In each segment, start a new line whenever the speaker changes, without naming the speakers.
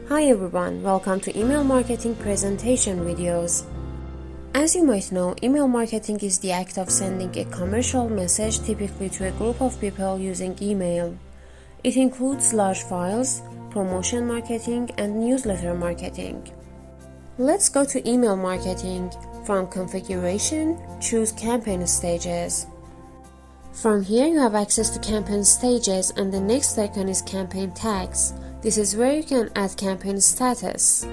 Hi everyone, welcome to email marketing presentation videos. As you might know, email marketing is the act of sending a commercial message typically to a group of people using email. It includes large files, promotion marketing, and newsletter marketing. Let's go to email marketing. From configuration, choose campaign stages. From here you have access to campaign stages, and the next icon is campaign tags. This is where you can add campaign status.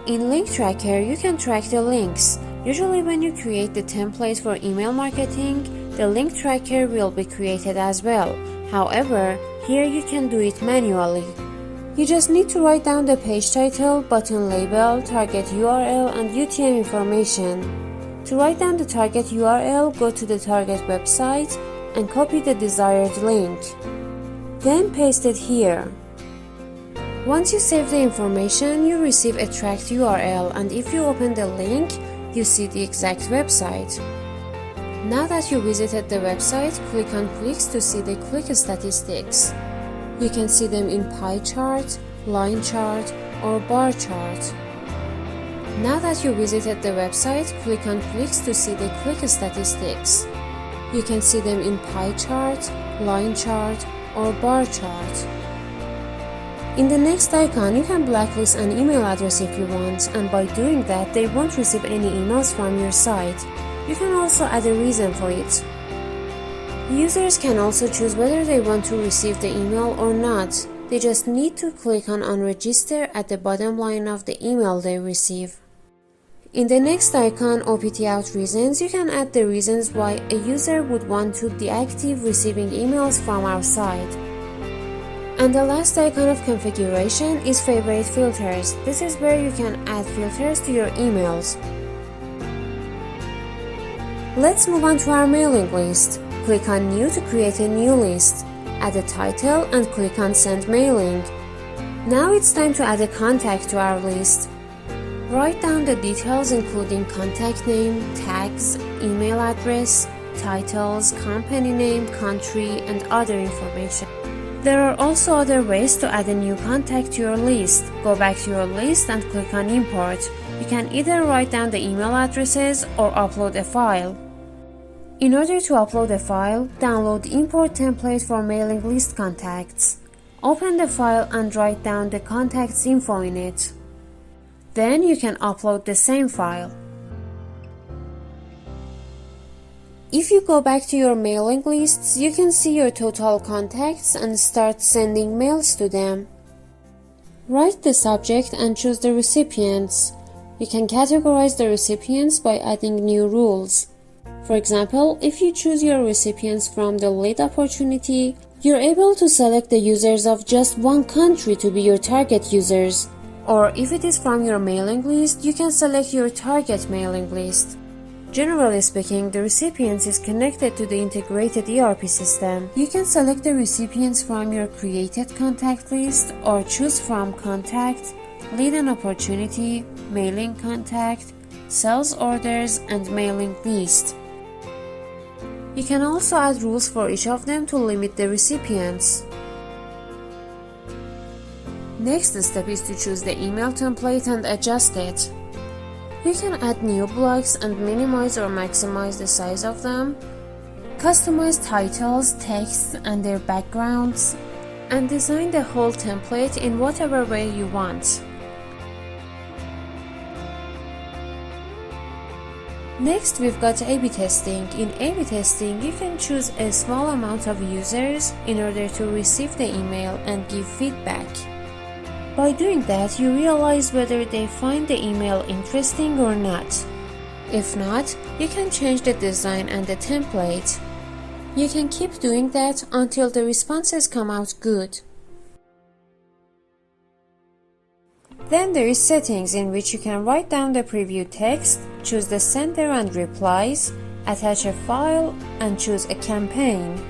In link tracker, you can track the links. Usually when you create the template for email marketing, the link tracker will be created as well. However, here you can do it manually. You just need to write down the page title, button label, target URL, and UTM information. To write down the target URL, go to the target website and copy the desired link. Then paste it here. Once you save the information, you receive a tracked URL, and if you open the link, you see the exact website. Now that you visited the website, click on clicks to see the click statistics. You can see them in pie chart, line chart, or bar chart. Now that you visited the website, click on clicks to see the click statistics. You can see them in pie chart, line chart, or bar chart. In the next icon, you can blacklist an email address if you want, and by doing that, they won't receive any emails from your site. You can also add a reason for it. Users can also choose whether they want to receive the email or not. They just need to click on Unregister at the bottom line of the email they receive. In the next icon, OPT out reasons, you can add the reasons why a user would want to deactivate receiving emails from our site. And the last icon of configuration is favorite filters. This is where you can add filters to your emails. Let's move on to our mailing list. Click on New to create a new list. Add a title and click on Send Mailing. Now it's time to add a contact to our list. Write down the details including contact name, tags, email address, titles, company name, country, and other information. There are also other ways to add a new contact to your list. Go back to your list and click on Import. You can either write down the email addresses or upload a file. In order to upload a file, download the Import template for mailing list contacts. Open the file and write down the contact's info in it. Then you can upload the same file. If you go back to your mailing lists, you can see your total contacts and start sending mails to them. Write the subject and choose the recipients. You can categorize the recipients by adding new rules. For example, if you choose your recipients from the lead opportunity, you're able to select the users of just one country to be your target users. Or if it is from your mailing list, you can select your target mailing list. Generally speaking, the recipients is connected to the integrated ERP system. You can select the recipients from your created contact list or choose from contact, lead and opportunity, mailing contact, sales orders, and mailing list. You can also add rules for each of them to limit the recipients. Next step is to choose the email template and adjust it. You can add new blocks and minimize or maximize the size of them, customize titles, texts, and their backgrounds, and design the whole template in whatever way you want. Next, we've got A/B testing. In A/B testing, you can choose a small amount of users in order to receive the email and give feedback. By doing that, you realize whether they find the email interesting or not. If not, you can change the design and the template. You can keep doing that until the responses come out good. Then there is settings, in which you can write down the preview text, choose the sender and replies, attach a file, and choose a campaign.